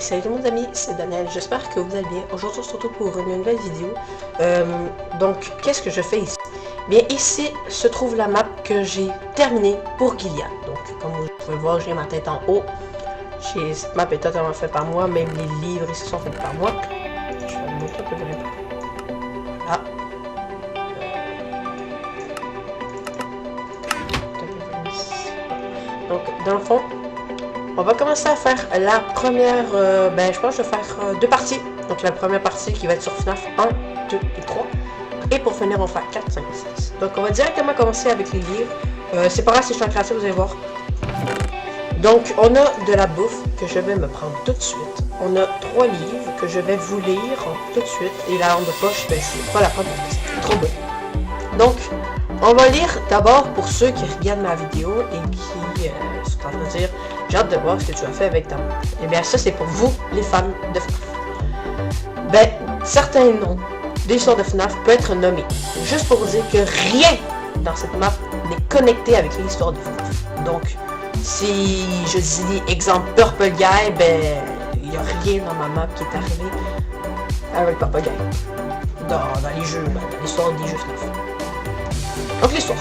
Salut tout le monde amis, c'est Daniel, j'espère que vous allez bien. Aujourd'hui on se retrouve pour une nouvelle vidéo. Donc qu'est-ce que je fais ici? Bien ici se trouve la map que j'ai terminée pour Gilead. Donc comme vous pouvez voir, j'ai ma tête en haut. Cette map est totalement faite par moi, même les livres ici sont faits par moi. Je vais vous montrer un peu de voilà. Donc dans le fond, on va commencer à faire la première, je pense que je vais faire deux parties. Donc la première partie qui va être sur FNAF 1, 2 et 3. Et pour finir, on va faire 4, 5, 6. Donc on va directement commencer avec les livres. C'est pas grave si je suis en créatif, vous allez voir. Donc on a de la bouffe que je vais me prendre tout de suite. On a 3 livres que je vais vous lire tout de suite. Et la lampe de poche, ben, je vais pas la prendre parce que c'est trop beau. Donc on va lire d'abord pour ceux qui regardent ma vidéo et qui sont en train de dire j'ai hâte de voir ce que tu as fait avec ta map. Et bien ça c'est pour vous les fans de FNAF. Ben certains noms d'histoires de FNAF peut être nommé. Juste pour vous dire que rien dans cette map n'est connecté avec l'histoire de FNAF. Donc si je dis exemple Purple Guy, ben il n'y a rien dans ma map qui est arrivé avec Purple Guy. Dans les jeux, dans l'histoire des jeux FNAF. Donc l'histoire.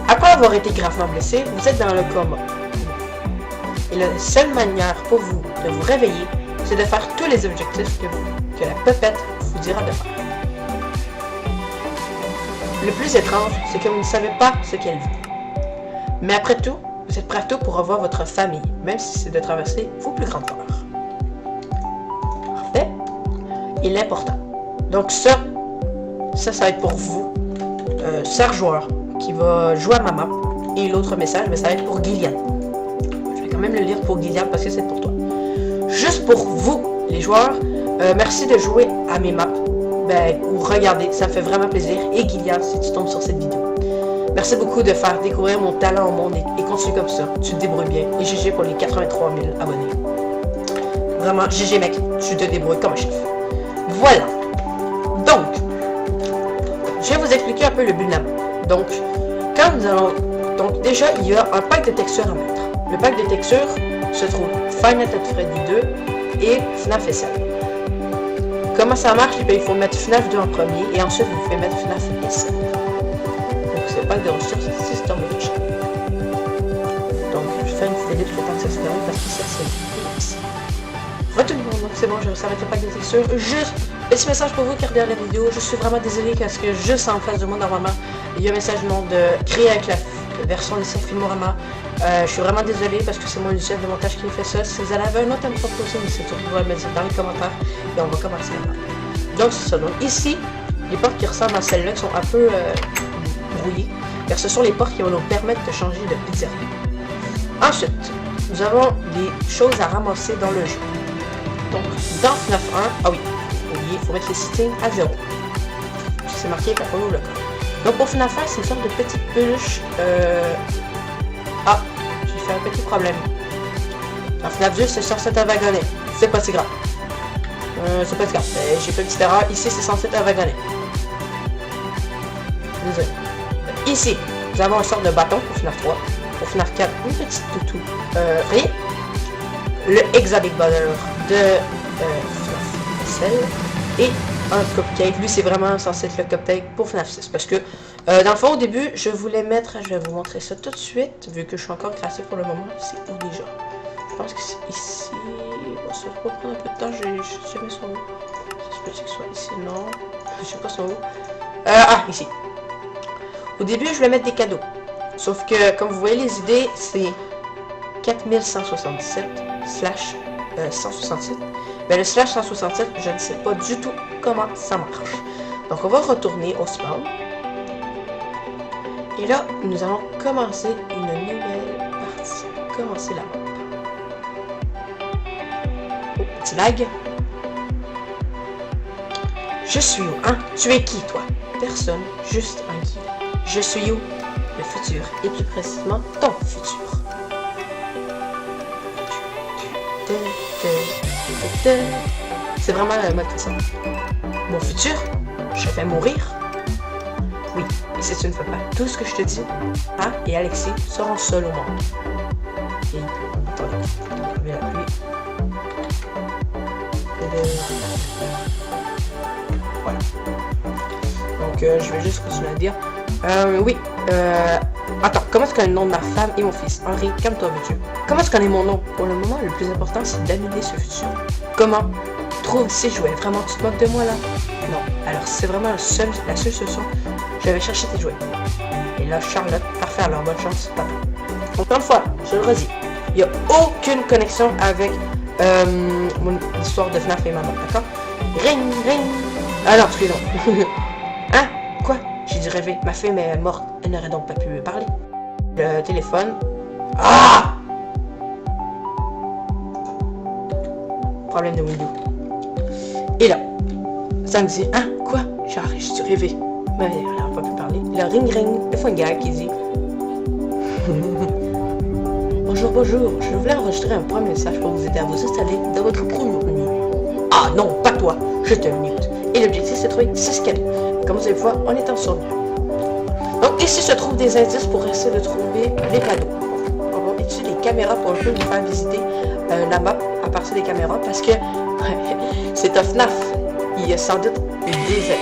Après avoir été gravement blessé, vous êtes dans le coma. Et la seule manière pour vous de vous réveiller, c'est de faire tous les objectifs que la pépette vous dira de faire. Le plus étrange, c'est que vous ne savez pas ce qu'elle vit. Mais après tout, vous êtes prêt à tout pour revoir votre famille, même si c'est de traverser vos plus grandes peurs. Parfait. Et l'important. Donc ça va être pour vous, Serge joueur, qui va jouer à ma map. Et l'autre message, ça va être pour Gilead. Je vais quand même le lire pour Gilead parce que c'est pour toi. Juste pour vous, les joueurs, merci de jouer à mes maps. Ou regardez, ça me fait vraiment plaisir. Et Gilead, si tu tombes sur cette vidéo. Merci beaucoup de faire découvrir mon talent au monde et continue comme ça. Tu te débrouilles bien. Et GG pour les 83 000 abonnés. Vraiment, GG mec, tu te débrouilles comme un chef. Voilà. Donc, je vais vous expliquer un peu le but de la map. Donc, quand nous allons... Donc déjà, il y a un pack de textures à mettre. Le pack de textures se trouve Five Nights at Freddy 2 et FNAF SL. Comment ça marche? Il faut mettre FNAF 2 en premier et ensuite vous pouvez mettre FNAF SL. Donc c'est le pack de ressources System Edition. Donc je fais une petite edit pour pas que ça se termine parce que ça c'est ici. Voilà tout le monde, donc c'est bon, je vais s'arrêter le pack de textures. Juste petit message pour vous qui regardez la vidéo, je suis vraiment désolé parce que juste en face de moi normalement, il y a un message non de créer avec la version lycée Filmorama. Je suis vraiment désolé parce que c'est mon logiciel de montage qui fait ça. Si vous avez un autre à me proposer, c'est tout, vous pouvez me dire dans les commentaires et on va commencer à. Donc c'est ça. Donc ici, les portes qui ressemblent à celles-là qui sont un peu brouillées, car ce sont les portes qui vont nous permettre de changer de pizzeria. Ensuite, nous avons des choses à ramasser dans le jeu. Donc dans FNAF 1, ah oui, oubliez, il faut mettre les settings à 0. C'est marqué quand on ouvre le code. Donc pour FNAF 1, c'est une sorte de petite peluche. Ah, j'ai fait un petit problème. Dans FNAF 2, c'est censé être un wagonnet. C'est pas si grave. C'est pas si grave. J'ai fait une petite erreur. Ici, c'est censé être un wagonnet. Désolé. Ici, nous avons une sorte de bâton pour FNAF 3. Pour FNAF 4, une petite toutou. Voyez? Le Hexa Big Brother de FNAF SL. Et un cupcake. Lui, c'est vraiment censé être le cupcake pour FNAF 6. Parce que, dans le fond, au début, je voulais mettre... Je vais vous montrer ça tout de suite. Vu que je suis encore créatif pour le moment. C'est où déjà? Je pense que c'est ici. Bon, ça va pas prendre un peu de temps. Je sais pas son où. Ça se peut que ce soit ici. Non. Je sais pas son où. Ici. Au début, je voulais mettre des cadeaux. Sauf que, comme vous voyez, les idées, c'est 4177 slash 167. Mais le slash 167, je ne sais pas du tout comment ça marche. Donc on va retourner au spawn. Et là, nous allons commencer une nouvelle partie. Commencer la map. Oh, petit lag. Je suis où, hein? Tu es qui, toi? Personne, juste un guide. Je suis où? Le futur. Et plus précisément, ton futur. C'est vraiment la mode que ça. Mon futur, je vais mourir. Oui, et si tu ne fais pas tout ce que je te dis, hein, et Alexis seront seuls au monde. Et attendez, on va la pluie. Voilà. Donc, je vais juste continuer à dire. Oui. Attends, comment est-ce qu'on a le nom de ma femme et mon fils? Henri, calme-toi, monsieur. Comment est-ce qu'on est mon nom? Pour le moment, le plus important, c'est d'annuler ce futur. Comment? Trouve ces jouets. Vraiment, tu te moques de moi, là? Non. Alors, c'est vraiment la seule solution. Je vais chercher tes jouets. Et là, Charlotte, parfait, alors bonne chance, papa. Encore une fois, je le redis, il n'y a aucune connexion avec mon histoire de FNAF et maman, d'accord? Ring, ring! Ah non, excusez-moi. Hein? Quoi? J'ai dû rêver. Ma femme est morte. Elle n'aurait donc pas pu me parler. Le téléphone. Ah! Problème de Windows. Et là, ça me dit, hein? Quoi? J'ai dû rêver. Mais elle n'a pas pu parler. Le ring ring. Il faut une gars qui dit. Bonjour, bonjour. Je voulais enregistrer un premier message pour vous aider à vous installer dans votre premier numéro. Ah non, pas toi. Je te mute. Et l'objectif, c'est de trouver 6 cadeaux. Comme vous allez voir, on est en survie. Donc ici se trouvent des indices pour essayer de trouver les cadeaux. On va utiliser les caméras pour un peu vous faire visiter la map à partir des caméras parce que c'est un FNAF. Il y a sans doute des ailes.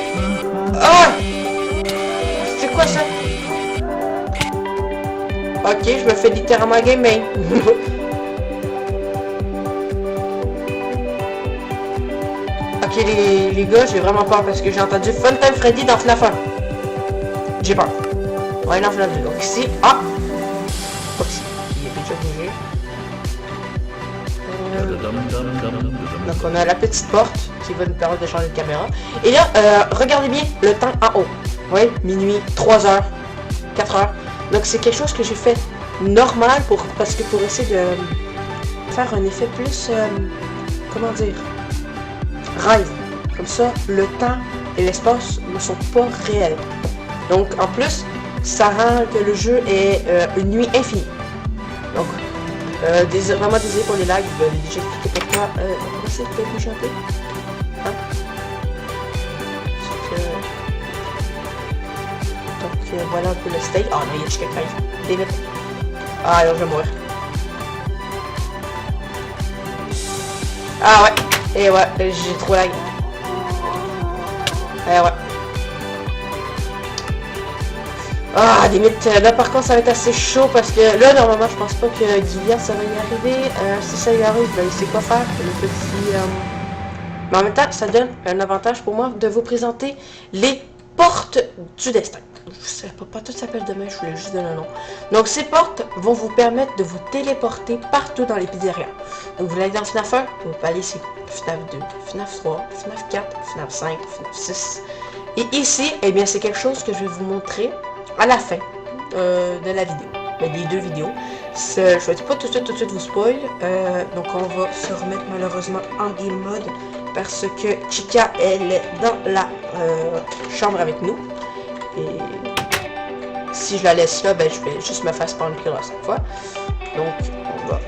Ah! C'est quoi ça? Ok, je me fais littéralement gaming. Ok les gars, j'ai vraiment peur parce que j'ai entendu Funtime Freddy dans FNAF 1. J'ai peur. Ouais, dans FNAF 2. Donc ici, ah! Oups, il est déjà bougé. Donc on a la petite porte qui va nous permettre de changer de caméra. Et là, regardez bien le temps en haut. Oui, minuit, 3 heures, 4 heures. Donc c'est quelque chose que j'ai fait normal parce que pour essayer de faire un effet plus, comment dire, rêve. Comme ça, le temps et l'espace ne sont pas réels. Donc en plus, ça rend que le jeu est une nuit infinie. Donc, vraiment désolé pour les lags, j'ai expliqué pourquoi. On va essayer de bouger un peu. Hein? Donc voilà un peu le stage. Ah non, il y a juste quelqu'un. David. Ah alors je vais mourir. Ah ouais. Et ouais, j'ai trop lag. Ouais. Ah, limite, là par contre ça va être assez chaud parce que là normalement je pense pas que Gillian ça va y arriver. Si ça y arrive, ben il sait quoi faire. Le petit. Mais en même temps, ça donne un avantage pour moi de vous présenter les portes du destin. Je sais pas tout s'appelle demain, je voulais juste donner un nom. Donc ces portes vont vous permettre de vous téléporter partout dans les pizzerias. Donc vous allez dans FNAF 1, vous pouvez aller ici, FNAF 2, FNAF 3, FNAF 4, FNAF 5, FNAF 6. Et ici, eh bien c'est quelque chose que je vais vous montrer à la fin de la vidéo. Les deux vidéos. Je vais pas tout de suite vous spoil. Donc on va se remettre malheureusement en game mode parce que Chica elle est dans la chambre avec nous. Et si je la laisse là, ben je vais juste me faire spawn kill à chaque fois. Donc on va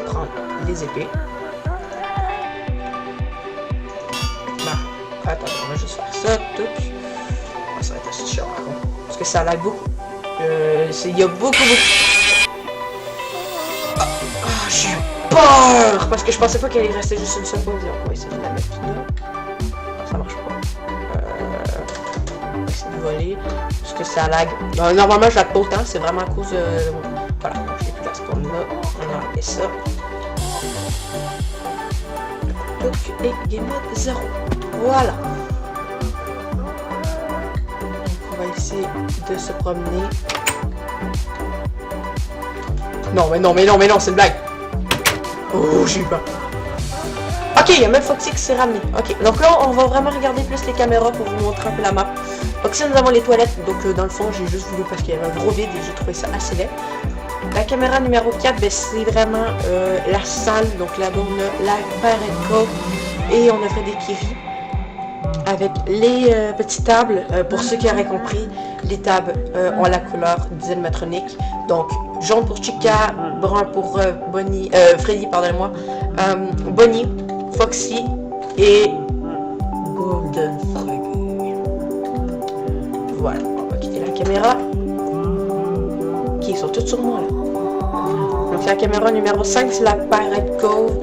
prendre les épées. Bah, attends, on va juste faire ça. Tout. Ah, ça va être assez chiant par contre. Parce que ça lag beaucoup. Il y a beaucoup. Ah, j'ai eu peur! Parce que je pensais pas qu'elle allait rester juste une seule position. On va essayer de la mettre là. Ça marche pas. On va essayer de voler. Parce que ça lag. Normalement, je lag pas autant. C'est vraiment à cause de. Voilà, donc j'ai plus la spawn là. On a enlevé ça. Donc, et game mode 0. Voilà. On va essayer de se promener. Non, c'est une blague. Oh, j'ai eu peur. Ok, il y a même Foxy qui s'est ramené. Ok, donc là, on va vraiment regarder plus les caméras pour vous montrer un peu la map. Donc ici, nous avons les toilettes. Donc dans le fond, j'ai juste voulu parce qu'il y avait un gros vide et j'ai trouvé ça assez laid. La caméra numéro 4, ben, c'est vraiment la salle. Donc là-bas, on a la Bear & Co. Et on a fait des kiris. Avec les petites tables, pour ceux qui auraient compris, les tables ont la couleur d'animatronique. Donc, jaune pour Chica, brun pour Freddy, pardonnez-moi, Bonnie, Foxy et Golden Freddy. Voilà, on va quitter la caméra. Qui sont toutes sur moi là. Donc la caméra numéro 5, c'est la Pirate Cove.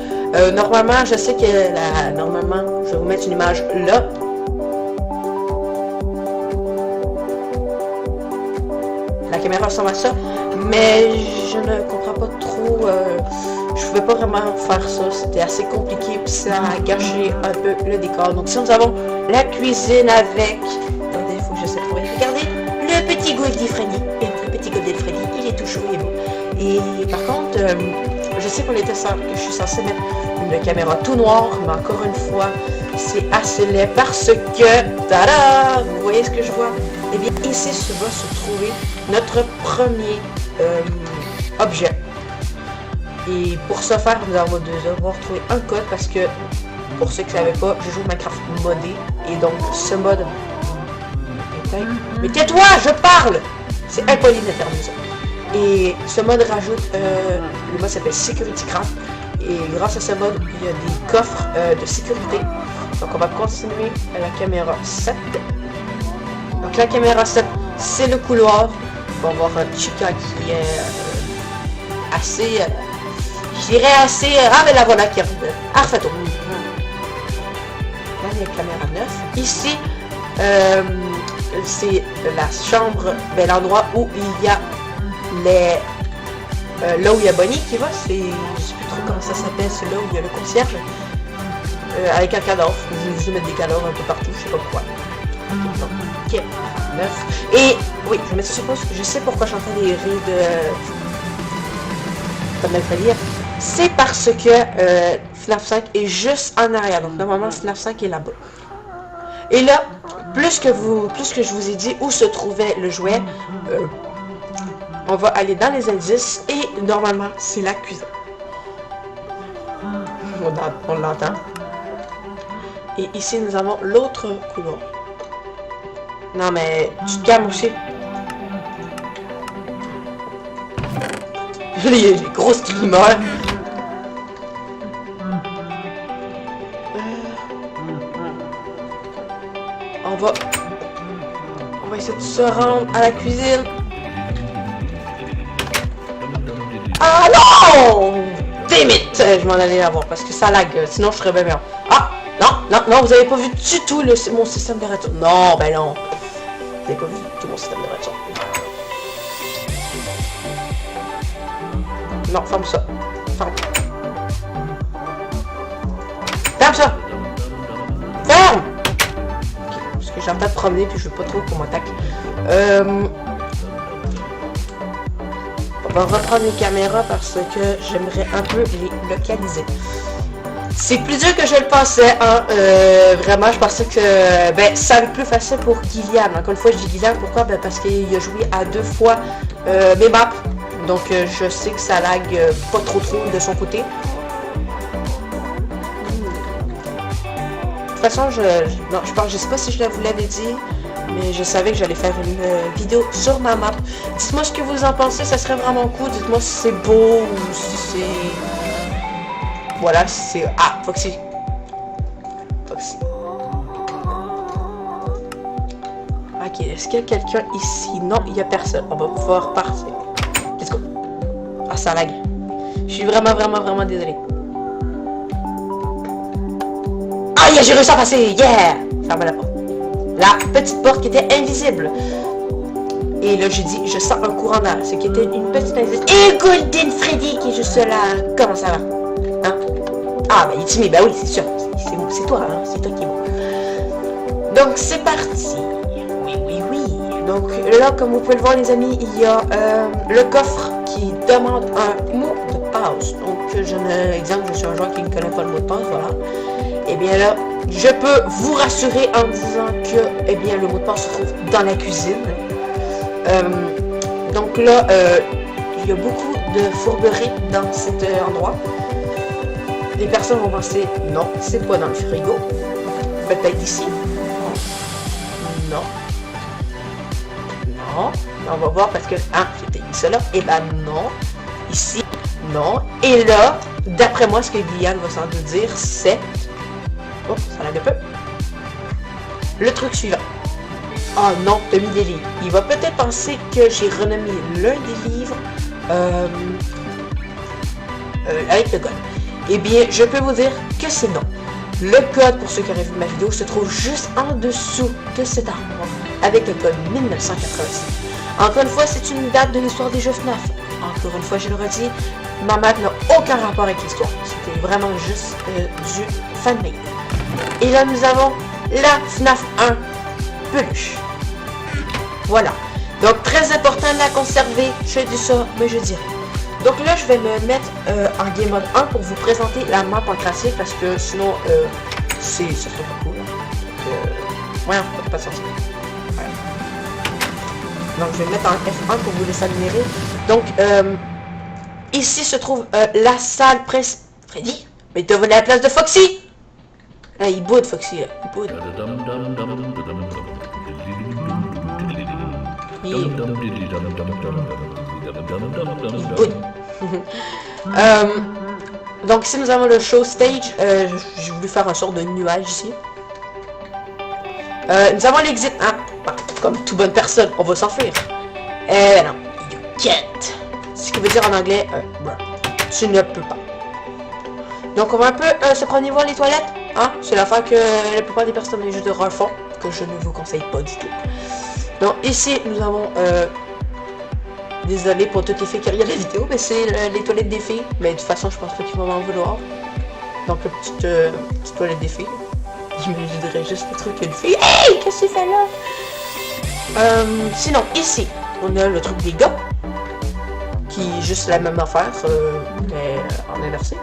Normalement, je sais que normalement, je vais vous mettre une image là. La caméra ressemble à ça, mais je ne comprends pas trop. Je pouvais pas vraiment faire ça, c'était assez compliqué, puis ça a gâché un peu le décor. Donc si nous avons la cuisine avec... Attendez, il faut que j'essaie de trouver. Regardez, le petit Goldie Freddy. Le petit Goldie Freddy, il est tout chaud et beau. Et par contre, je sais que je suis censée mettre une caméra tout noire, mais encore une fois, c'est assez laid parce que... Tada! Vous voyez ce que je vois? Eh bien, ici va se trouver notre premier objet. Et pour ce faire, nous allons devoir trouver un code parce que, pour ceux qui ne savaient pas, je joue Minecraft modé. Et donc, ce mode... Mais tais-toi, je parle! C'est impoli d'intervenir ça. Et ce mode rajoute... le mode s'appelle Security Craft. Et grâce à ce mode, il y a des coffres de sécurité. Donc, on va continuer à la caméra 7. Donc, la caméra 7, c'est le couloir. On va voir Chica qui est assez... je dirais assez... Ah, mais la voilà qui arrive. Arfato. Là, il y a la caméra 9. Ici, c'est la chambre, ben, l'endroit où il y a les... là où il y a Bonnie qui va, c'est... Je sais plus trop comment ça s'appelle, c'est là où il y a le concierge. Avec un cadavre. Je vais mettre des cadavres un peu partout, je sais pas pourquoi. Ok, 9. Et oui, je me suppose que je sais pourquoi j'entends des rires de... Comme il fallait dire. C'est parce que FNAF 5 est juste en arrière. Donc normalement FNAF 5 est là-bas. Et là, plus que je vous ai dit où se trouvait le jouet, on va aller dans les indices et normalement c'est la cuisine. On l'entend. Et ici nous avons l'autre couloir. Non mais tu te calmes aussi. Les gros streamers. On va essayer de se rendre à la cuisine. Ah non! Damn it! Je m'en allais la voir parce que ça lag, sinon je serais bien meilleur. Ah! Non, vous avez pas vu du tout mon système de réaction. Non, ben non. Vous avez pas vu du tout mon système de réaction. Non, ferme ça. Ferme. Ferme ça! Ferme! Okay, parce que j'ai un tas de promener puis je veux pas trop qu'on m'attaque. On va reprendre les caméras parce que j'aimerais un peu les localiser. C'est plus dur que je le pensais, hein. Vraiment, je pensais que ça va être plus facile pour Gillian. Encore une fois, je dis Gillian, pourquoi? Parce qu'il a joué à 2 fois mes maps. Donc, je sais que ça lag pas trop de son côté. De toute façon, je sais pas si je vous l'avais dit, mais je savais que j'allais faire une vidéo sur ma map. Dites-moi ce que vous en pensez, ça serait vraiment cool. Dites-moi si c'est beau ou si c'est... Voilà, si c'est... Ah, Foxy. Ok, est-ce qu'il y a quelqu'un ici? Non, il n'y a personne. On va pouvoir partir. Let's go. Ah, ça lag. Je suis vraiment désolé. Ah, yeah, j'ai réussi à passer. Yeah! Ferme la porte. La petite porte qui était invisible. Et là, j'ai dit, je sens un courant d'air. Ce qui était une petite invisible. Et Golden Freddy qui est juste là. Comment ça va? Hein? Ah, bah, il est timide. Bah oui, c'est sûr. C'est toi, hein? C'est toi qui est beau. Donc, c'est parti. Oui. Donc, là, comme vous pouvez le voir, les amis, il y a le coffre qui demande un mot de passe. Donc, exemple, je suis un joueur qui ne connaît pas le mot de passe, voilà. Et bien là, je peux vous rassurer en disant que, le mot de passe se trouve dans la cuisine. Donc là, il y a beaucoup de fourberies dans cet endroit. Les personnes vont penser, non, c'est pas dans le frigo. Peut-être ici. Non. On va voir parce que, c'était ça là. Et non. Ici, non. Et là, d'après moi, ce que Guyane va sans doute dire, c'est... Oh, ça lag un peu. Le truc suivant. Oh non, t'as mis des livres. Il va peut-être penser que j'ai renommé l'un des livres avec le code. Eh bien, je peux vous dire que c'est non. Le code, pour ceux qui auraient vu ma vidéo, se trouve juste en dessous de cette armoire, avec le code 1986. Encore une fois, c'est une date de l'histoire des jeux FNAF. Encore une fois, je le redis, ma map n'a aucun rapport avec l'histoire. C'était vraiment juste du fanmade. Et là, nous avons la FNAF 1 peluche. Voilà. Donc, très important de la conserver. Je dis ça, mais je dis rien. Donc là, je vais me mettre en game mode 1 pour vous présenter la map en classique parce que sinon, ça serait pas cool. Donc, ouais, on peut pas sortir. Ouais. Donc, je vais me mettre en F1 pour vous laisser admirer. Donc, ici se trouve la salle presse. Freddy, mais t'as volé la place de Foxy! Ah, il boude, Foxy, là. Il boude. Il boude. Donc ici nous avons le show stage. J'ai voulu faire un sort de nuage ici. Nous avons l'exit. Ah, comme toute bonne personne, on va s'enfuir. Non, you can't. Ce qui veut dire en anglais, tu ne peux pas. Donc on va un peu se promener voir les toilettes. Hein? C'est l'affaire que la plupart des personnes des jeux de rôle font, que je ne vous conseille pas du tout. Donc ici nous avons désolé pour toutes les filles qui regardent la vidéo, mais c'est les toilettes des filles. Mais de toute façon, je pense pas qu'ils vont m'en vouloir. Donc, la petite toilette des filles. Je dirais juste le truc qu'une fille. Hey! Qu'est-ce que tu fais là? Sinon, ici, on a le truc des gars. Qui est juste la même affaire, mais en inversé.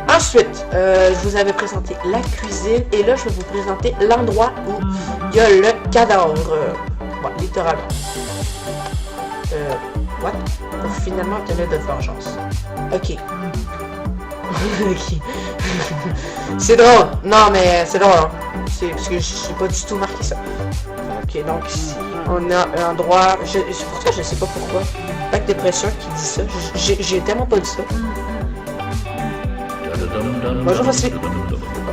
Ensuite, je vous avais présenté la cuisine. Et là, je vais vous présenter l'endroit où il y a le cadavre. Bon, littéralement. What? Pour finalement obtenir de vengeance. Ok. Ok. C'est drôle. Non, mais c'est drôle. Hein. C'est parce que je suis pas du tout marqué ça. Ok, donc ici, on a un endroit. C'est pour ça que je sais pas pourquoi. Pack de pression qui dit ça. J'ai tellement pas dit ça. Bonjour, voici. Donc,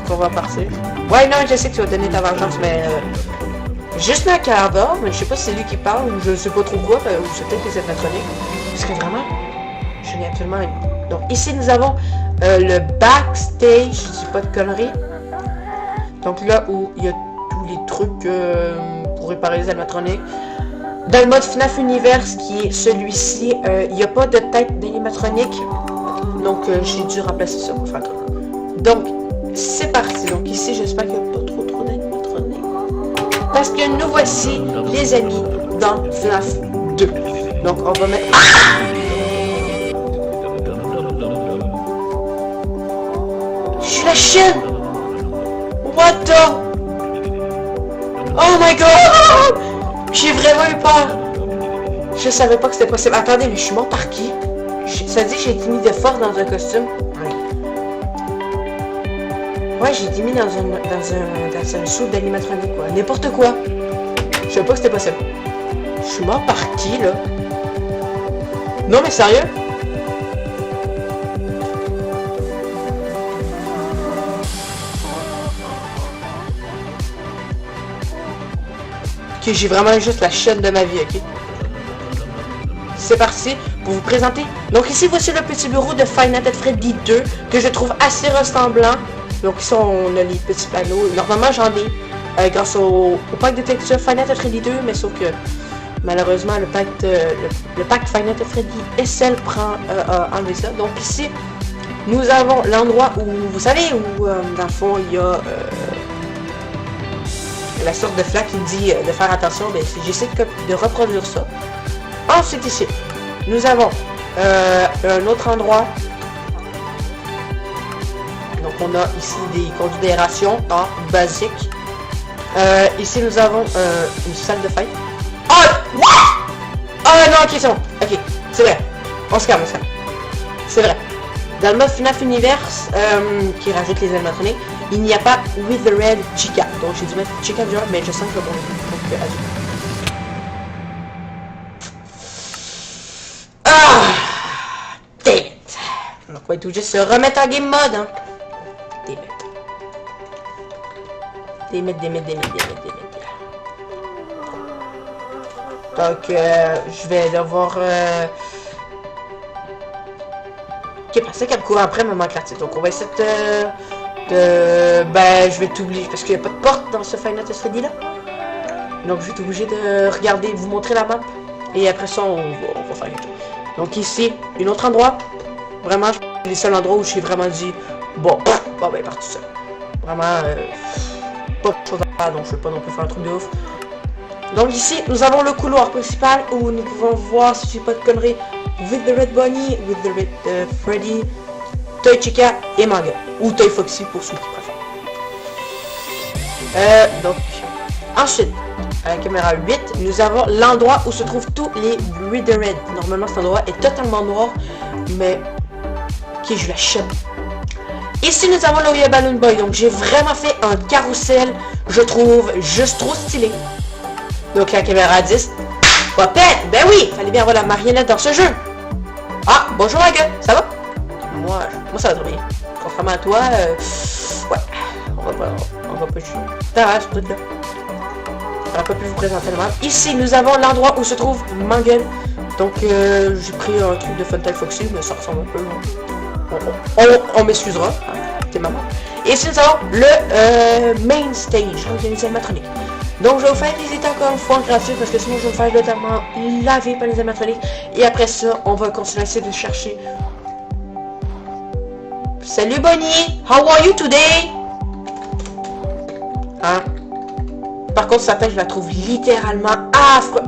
on va partir. Ouais, non, je sais que tu vas donner ta vengeance, mais. Juste un quart d'heure, mais je sais pas si c'est lui qui parle ou je sais pas trop quoi, ou c'est peut-être les animatroniques. Parce que vraiment, je n'ai absolument rien. Donc ici nous avons le backstage, je dis pas de conneries. Donc là où il y a tous les trucs pour réparer les animatroniques. Dans le mode FNAF Universe qui est celui-ci, il n'y a pas de tête d'animatronique. Donc j'ai dû remplacer ça pour faire tout. Donc c'est parti. Donc ici j'espère qu'il n'y a pas trop d'animatroniques. Parce que nous voici, les amis, dans FNAF 2. Donc, on va mettre... Ah! Je suis la chienne! What the... Oh my god! J'ai vraiment eu peur! Je savais pas que c'était possible. Attendez, mais je suis mort par qui? Ça dit que j'ai été mis de force dans un costume? Ouais, j'ai été mis dans un saut d'animatronique, quoi. N'importe quoi. Je savais pas que c'était possible. Je suis mort par qui, là? Non, mais sérieux? Ok, j'ai vraiment juste la chaîne de ma vie, ok? C'est parti pour vous présenter. Donc ici, voici le petit bureau de Five Nights at Freddy 2, que je trouve assez ressemblant. Donc ici on a les petits panneaux. Normalement j'en ai grâce au pack de textures Five Nights at Freddy 2, mais sauf que malheureusement le pack Five Nights at Freddy SL prend enlevé ça. Donc ici nous avons l'endroit où vous savez où dans le fond il y a la sorte de flaque qui dit de faire attention. Mais j'essaie de reproduire ça. Ensuite ici nous avons un autre endroit. Donc on a ici des conduits d'aération en basique. Ici nous avons une salle de fête. Oh! What? Oh non, ok, c'est bon. Ok, c'est vrai. On se calme, c'est vrai. Dans le mode FNAF Universe, qui rajoute les animatroniques, il n'y a pas With the Red Chica. Donc j'ai dû mettre Chica du mais je sens que bon. Donc damn it. Donc on va tout juste se remettre en game mode, hein. Des mètres. Donc, je vais devoir... Ok, parce qu'elle court après Maman Éclaircie. Donc on va essayer ben, je vais t'oublier parce qu'il n'y a pas de porte dans ce Five Nights at Freddy là. Donc je vais être obligé de regarder, vous montrer la map. Et après ça, on va faire quelque chose. Donc ici, un autre endroit. Vraiment, c'est les seuls endroits où j'ai vraiment dit, bon, ben, parti seul. Vraiment, pas de chose à faire, donc je vais pas non plus faire un truc de ouf. Donc ici, nous avons le couloir principal où nous pouvons voir, si je dis pas de conneries, With the Red Bunny, With the Red Freddy, Toy Chica et Manga. Ou Toy Foxy pour ceux qui préfèrent. Donc, ensuite, à la caméra 8, nous avons l'endroit où se trouvent tous les With the Red. Normalement, cet endroit est totalement noir, mais... Ok, je l'achète. Ici, nous avons le Oya Balloon Boy. Donc, j'ai vraiment fait un carrousel, je trouve, juste trop stylé. Donc, la caméra 10. Popette, ben oui, fallait bien avoir la marionnette dans ce jeu. Ah, bonjour la gueule, ça va? Moi, ça va très bien. Contrairement à toi, ouais, on va pas jouer. Ça va, c'est tout là. On n'a pas pu vous présenter le map. Ici, nous avons l'endroit où se trouve Mangle. Donc, j'ai pris un truc de Funtail Foxy, mais ça ressemble un peu. On m'excusera, hein, c'est maman. Et ici, nous avons le main stage, donc les animatroniques. Donc, je vais vous faire visiter encore une fois en gratuit parce que sinon, je vais me faire totalement laver par les animatroniques. Et après ça, on va continuer à essayer de chercher. Salut Bonnie, how are you today? Hein? Par contre, sa tête, je la trouve littéralement affreuse.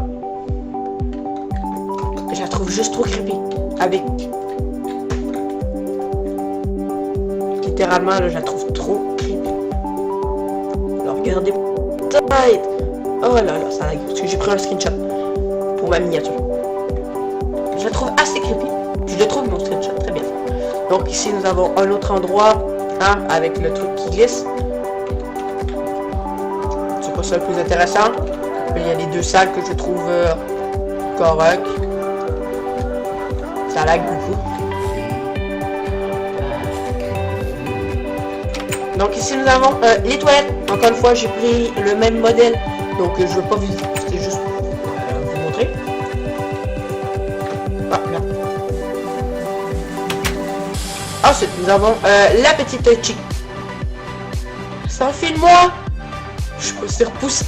Je la trouve juste trop creepy. Avec... Littéralement, là, je la trouve trop creepy. Alors, regardez. Oh là là, ça lag. Parce que j'ai pris un screenshot pour ma miniature. Je la trouve assez creepy. Je le trouve mon screenshot très bien. Donc ici, nous avons un autre endroit, hein, avec le truc qui glisse. C'est pas ça le plus intéressant. Il y a les deux salles que je trouve correctes. Ça lag beaucoup. Donc ici nous avons les toilettes. Encore une fois, j'ai pris le même modèle. Donc je ne veux pas visiter, c'était juste pour vous montrer. Ah, merde. Ensuite, nous avons la petite chick. Ça enfile-moi. Je peux se repousser.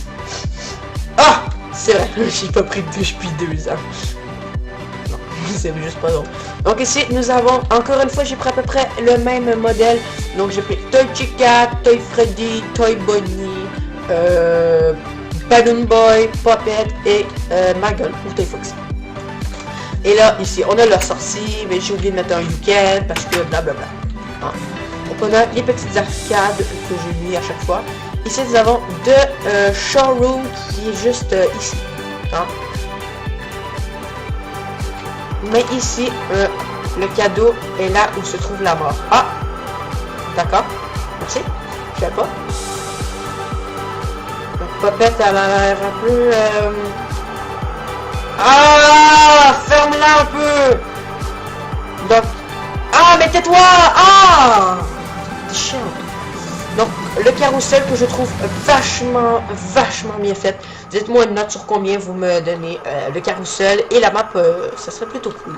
Ah, c'est vrai, j'ai pas pris de douche depuis 2 ans. Non, c'est juste pas drôle. Donc ici, nous avons, encore une fois, j'ai pris à peu près le même modèle. Donc j'ai pris Toy Chica, Toy Freddy, Toy Bonnie, Balloon Boy, Puppet et Mangle ou Toy Foxy. Et là, ici, on a leur sortie, mais j'ai oublié de mettre un week-end parce que blablabla. Hein. Donc on a les petites arcades que j'ai mis à chaque fois. Ici, nous avons deux showroom qui est juste ici. Hein. Mais ici, le cadeau est là où se trouve la mort. Ah! D'accord. Merci. Je sais pas. Donc, Puppet, elle a l'air un peu... Ah! Ferme-la un peu! Donc... Ah, mais tais-toi! Ah! C'est chiant. Donc, le carrousel que je trouve vachement bien fait. Dites-moi une note sur combien vous me donnez le carrousel et la map, ça serait plutôt cool.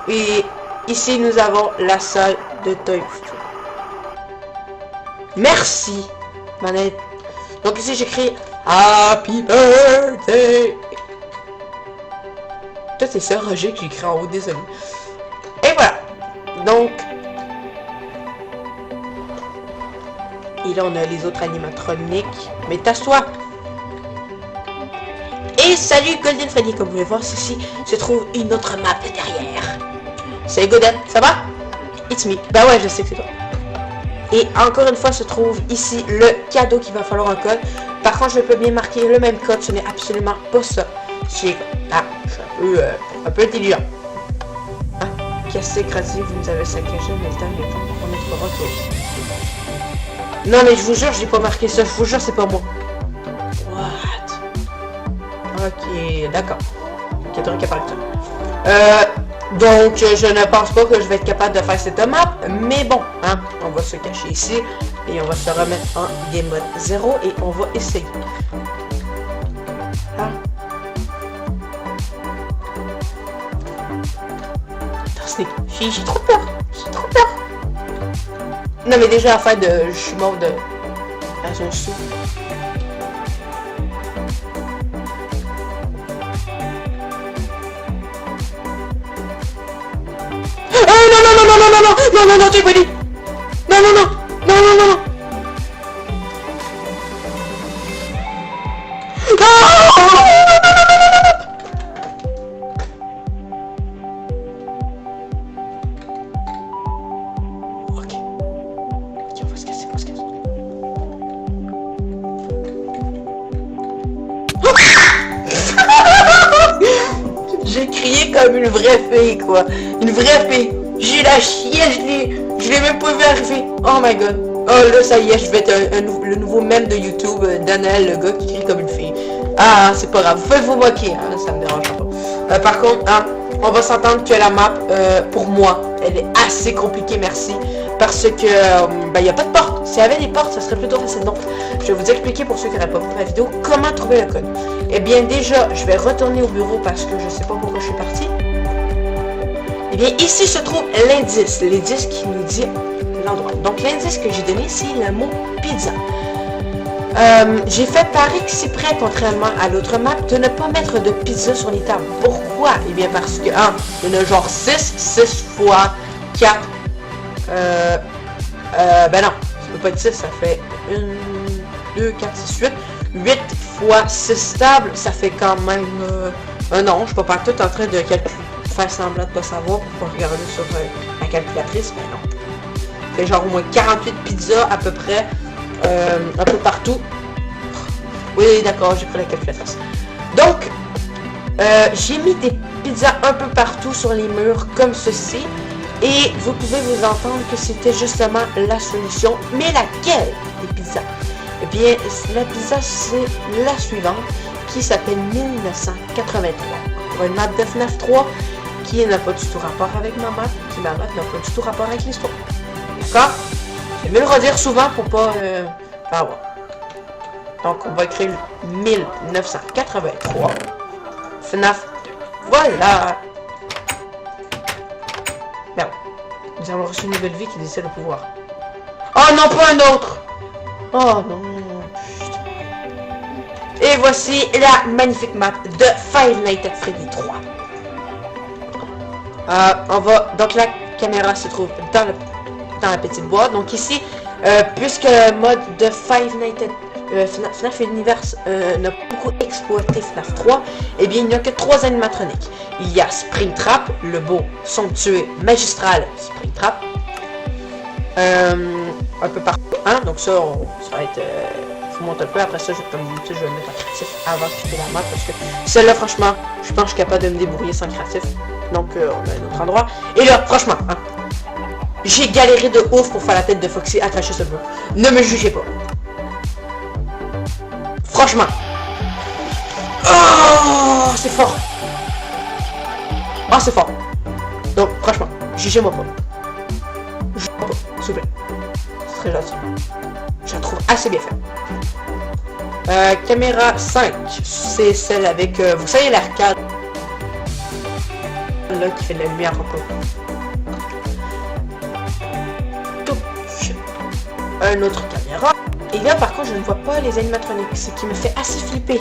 Et ici, nous avons la salle de Toy Story. Merci, manette. Donc ici, j'écris Happy Birthday. Toi, c'est ça, Roger, que j'écris en haut, désolé. Et voilà. Donc... Et là, on a les autres animatroniques. Mais tasse-toi! Et salut Golden Freddy, comme vous pouvez voir, ici se trouve une autre map derrière. Salut Godette, ça va? It's me. Bah ouais, je sais que c'est toi. Et encore une fois, se trouve ici le cadeau qu'il va falloir un code. Par contre, je peux bien marquer le même code, ce n'est absolument pas ça. Ah, je suis un peu intelligent. Ah, cassé, gratuit, vous nous avez saccagé, mais le temps est temps pour notre retour. Non mais je vous jure, j'ai pas marqué ça, je vous jure, c'est pas moi. What? Ok, d'accord. Ok, donc capable de ça. Donc je ne pense pas que je vais être capable de faire cette map, mais bon, hein, on va se cacher ici et on va se remettre en game mode 0 et on va essayer. Hein? Attends, j'ai trop peur. trop peur. Non, mais déjà, à faire de... Je suis mort de... dans un sou. Non, non, non, non, non, non, non, non, non, non, tu es poli. Non, non, non, non, non, non, non. Ok. Ok, on va se casser, on va se casser. J'ai crié comme une vraie fille, quoi. Une vraie fille. J'ai la chienne, je l'ai même pas vu arriver. Oh my god. Oh là, ça y est, je vais être le nouveau mème de YouTube, Daniel, le gars qui crie comme une fille. Ah, c'est pas grave, vous pouvez vous moquer, hein, ça me dérange pas. Par contre, hein, on va s'entendre que la map, pour moi, elle est assez compliquée, merci. Parce que, ben, y a pas de porte. S'il y avait des portes, ça serait plutôt facile. Donc, je vais vous expliquer pour ceux qui n'auraient pas vu ma vidéo, comment trouver le code. Eh bien, déjà, je vais retourner au bureau parce que je sais pas pourquoi je suis parti. Eh bien, ici se trouve l'indice. L'indice qui nous dit l'endroit. Donc, l'indice que j'ai donné, c'est le mot pizza. J'ai fait par exprès, contrairement à l'autre map, de ne pas mettre de pizza sur les tables. Pourquoi? Eh bien, parce que, il y en a genre 6 fois 4. Ben non, ça peut pas être 6, ça fait 1, 2, 4, 6, 8. 8 fois 6 tables, ça fait quand même... non, je suis pas tout en train de calculer, faire semblant de pas savoir pour pas regarder sur la calculatrice, mais non. Ça fait genre au moins 48 pizzas à peu près, un peu partout. Oui, d'accord, j'ai pris la calculatrice. Donc, j'ai mis des pizzas un peu partout sur les murs, comme ceci. Et vous pouvez vous entendre que c'était justement la solution. Mais laquelle des pizzas? Eh bien, la pizza, c'est la suivante, qui s'appelle 1983. Pour une map de FNAF 3, qui n'a pas du tout rapport avec ma map, qui ma map n'a pas du tout rapport avec l'histoire. D'accord? J'aime mieux le redire souvent pour pas faire avoir. Donc, on va écrire 1983. FNAF 2. Voilà! Merde. Nous avons reçu une nouvelle vie qui décide le pouvoir. Oh non, pas un autre! Oh non. Putain. Et voici la magnifique map de Five Nights at Freddy 3. On va... Donc la caméra se trouve dans la petite boîte. Donc ici, puisque le mode de Five Nights at FNAF Universe n'a pas beaucoup exploité FNAF 3, et bien il n'y a que 3 animatroniques. Il y a Springtrap, le beau, somptueux, magistral Springtrap. Un peu partout, hein, donc ça, ça va être... je vous montre un peu, après ça, comme d'habitude, je vais le mettre en créatif avant de quitter la map, parce que celle-là, franchement, je pense que je suis capable de me débrouiller sans créatif. Donc, on a un autre endroit. Et là, franchement, hein, j'ai galéré de ouf pour faire la tête de Foxy attachée sur le mur. Ne me jugez pas. Franchement. Oh, c'est fort. Oh, c'est fort. Donc, franchement, jugez-moi pas. Jugez-moi pas, s'il vous plaît. C'est très gentil. Je la trouve assez bien faite. Caméra 5, c'est celle avec, vous savez, l'arcade là qui fait de la lumière un peu. Un autre caméra. Et là, par contre, je ne vois pas les animatroniques, ce qui me fait assez flipper.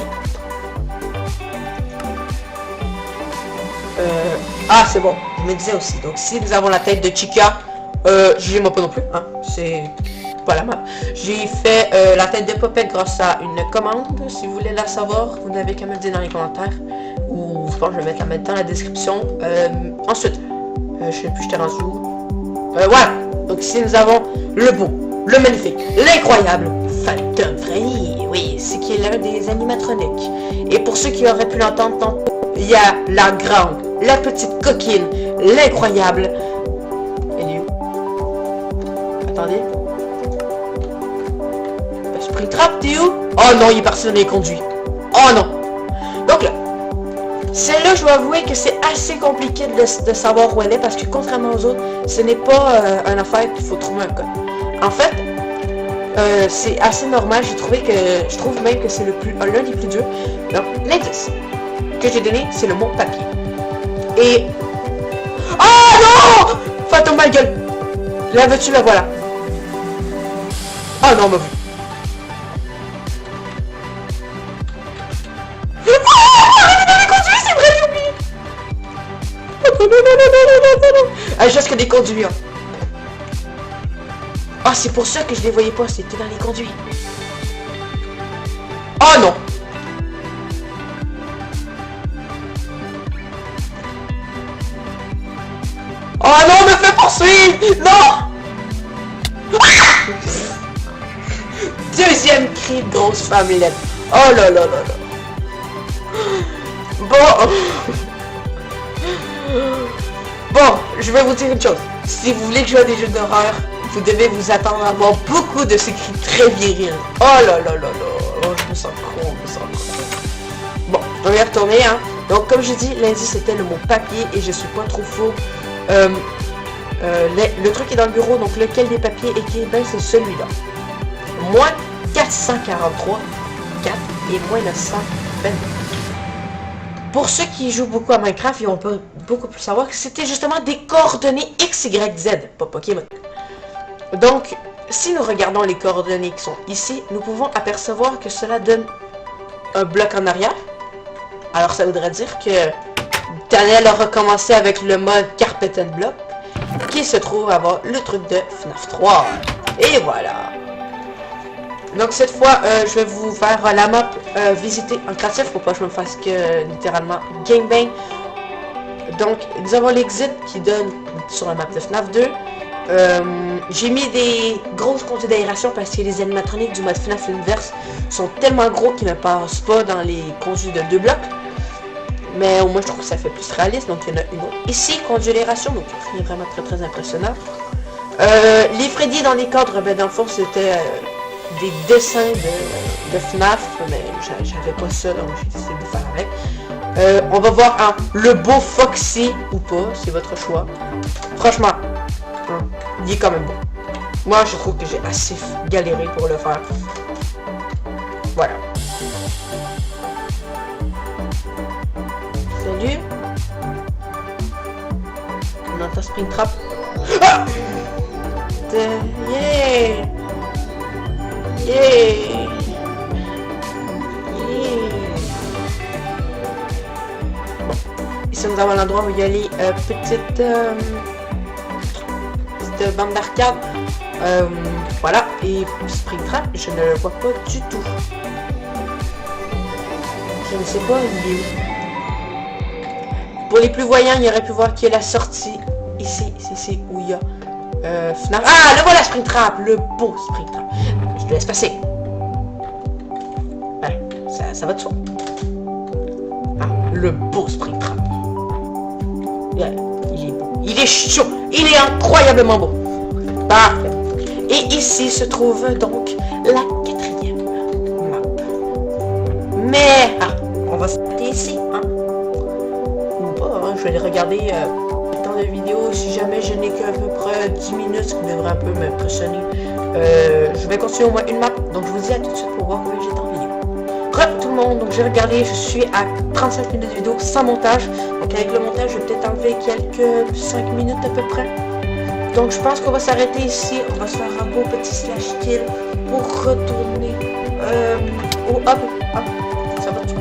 Ah, c'est bon, je me disais aussi. Donc, si nous avons la tête de Chica, jugez-moi pas non plus, hein, c'est... Voilà, j'ai fait la tête de Popette grâce à une commande. Si vous voulez la savoir, vous n'avez qu'à me le dire dans les commentaires. Ou je pense que je vais mettre dans la description. Ensuite, je sais plus, je t'ai rendu où. Voilà. Donc ici, nous avons le beau, le magnifique, l'incroyable Phantom Freddy. Oui, c'est qui est l'un des animatroniques. Et pour ceux qui auraient pu l'entendre tantôt, il y a la grande, la petite coquine, l'incroyable. Elle est où? Attendez. Springtrap, t'es où? Oh non, il est parti dans les conduits. Oh non. Donc là, celle-là, je dois avouer que c'est assez compliqué de savoir où elle est parce que contrairement aux autres, ce n'est pas une affaire qu'il faut trouver un code. En fait, c'est assez normal. Je trouve même que c'est l'un des plus durs. Donc, l'indice que j'ai donné, c'est le mot papier. Et... Oh non! Fantôme ma gueule! La veux-tu, la voilà. Ah non, on m'a vu. Ah, juste que des conduits. Hein. Ah, c'est pour ça que je les voyais pas, c'était dans les conduits. Oh non. Oh non, me fais poursuivre. Non. Deuxième cri de grosse femmelette. Oh là là là là. Bon. Bon, je vais vous dire une chose. Si vous voulez que je joue à des jeux d'horreur, vous devez vous attendre à avoir beaucoup de ces cris très virils. Oh là là là là. Oh, je me sens con, je me sens con. Bon, on va y retourner, hein. Donc, comme je dis, lundi, c'était le mot papier et je suis pas trop faux. Le truc est dans le bureau, donc lequel des papiers écrit, ben c'est celui-là. Moins 443, 4 et moins 922. Pour ceux qui jouent beaucoup à Minecraft, ils vont beaucoup plus savoir que c'était justement des coordonnées X, Y, Z, pas Pokémon. Donc, si nous regardons les coordonnées qui sont ici, nous pouvons apercevoir que cela donne un bloc en arrière. Alors, ça voudrait dire que Daniel a recommencé avec le mode Carpet and Block, qui se trouve avoir le truc de FNAF 3. Et voilà. Donc cette fois, je vais vous faire la map visiter en créatif pour pas que je me fasse que littéralement gangbang. Donc nous avons l'exit qui donne sur la map de FNAF 2. J'ai mis des grosses conduits d'aération parce que les animatroniques du mode FNAF Inverse sont tellement gros qu'ils ne passent pas dans les conduits de 2 blocs. Mais au moins je trouve que ça fait plus réaliste. Donc il y en a une autre ici, conduit d'aération, donc c'est vraiment très impressionnant. Les Freddy dans les cadres, ben dans le fond c'était des dessins de FNAF, mais j'avais pas ça, donc j'ai décidé de faire avec. On va voir le beau Foxy ou pas, c'est votre choix. Franchement, il est quand même beau. Moi, je trouve que j'ai assez galéré pour le faire. Voilà. Salut. On entend Springtrap. Ah! Yeah! Yeah! Bon. Ici nous avons l'endroit où il y a les petites bandes d'arcade. Voilà. Et Springtrap, je ne le vois pas du tout. Je ne sais pas, il est où. Pour les plus voyants, il aurait pu voir qu'il y a la sortie. Ici, c'est où il y a FNAF. Ah, le voilà Springtrap, le beau Springtrap. Je te laisse passer. Voilà, ça va de soi. Ah, le beau Springtrap. Ouais, il est beau. Il est chaud. Il est incroyablement beau. Parfait. Et ici se trouve donc la 4e map. Mais, on va s'arrêter ici, hein. Ou pas, hein, je vais les regarder dans la vidéo. Si jamais je n'ai qu'à peu près 10 minutes, ce qui devrait un peu m'impressionner. Je vais continuer au moins une map. Donc je vous dis à tout de suite pour voir combien j'étais en vidéo. Tout le monde, donc j'ai regardé, je suis à 35 minutes de vidéo sans montage. Donc avec le montage, je vais peut-être enlever quelques 5 minutes à peu près. Donc je pense qu'on va s'arrêter ici. On va se faire un beau petit slash kill pour retourner au hub. Ah, ça va tout.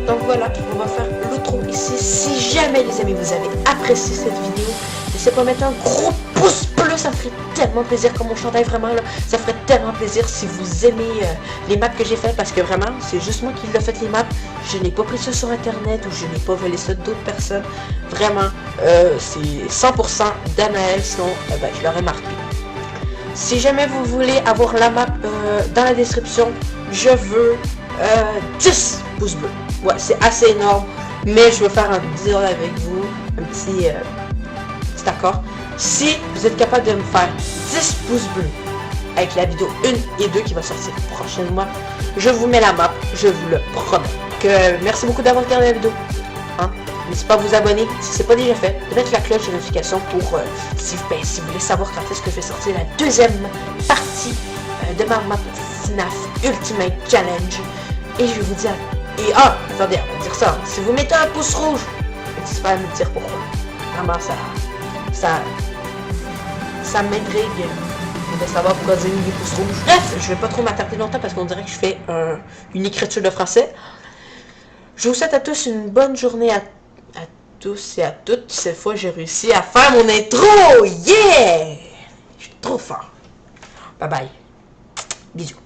Donc voilà, on va faire l'outro ici. Si jamais les amis vous avez apprécié cette vidéo, n'hésitez pas à mettre un gros pouce bleu, ça me ferait tellement plaisir comme mon chandail vraiment là. Ça ferait tellement plaisir si vous aimez les maps que j'ai fait parce que vraiment c'est juste moi qui l'ai fait les maps. Je n'ai pas pris ça sur internet ou je n'ai pas volé ça d'autres personnes. Vraiment, c'est 100% d'Anaël, sinon ben, je l'aurais marqué. Si jamais vous voulez avoir la map dans la description, je veux 10 pouces bleus. Ouais, c'est assez énorme, mais je veux faire un deal avec vous, un petit accord. Si vous êtes capable de me faire 10 pouces bleus avec la vidéo 1 et 2 qui va sortir prochainement, je vous mets la map, je vous le promets. Merci beaucoup d'avoir regardé la vidéo. Hein? N'hésitez pas à vous abonner si ce n'est pas déjà fait, de mettre la cloche de notification pour si vous voulez savoir quand est-ce que je vais sortir la deuxième partie de ma map FNAF Ultimate Challenge. Et je vais vous dire, attendez, on va dire ça, si vous mettez un pouce rouge, n'hésitez pas à me dire pourquoi. Vraiment, ça m'intrigue de savoir pourquoi Zing des pouces rouges. Bref, je vais pas trop m'attarder longtemps parce qu'on dirait que je fais une écriture de français. Je vous souhaite à tous une bonne journée à tous et à toutes. Cette fois, j'ai réussi à faire mon intro. Yeah! Je suis trop fort. Bye bye. Bisous.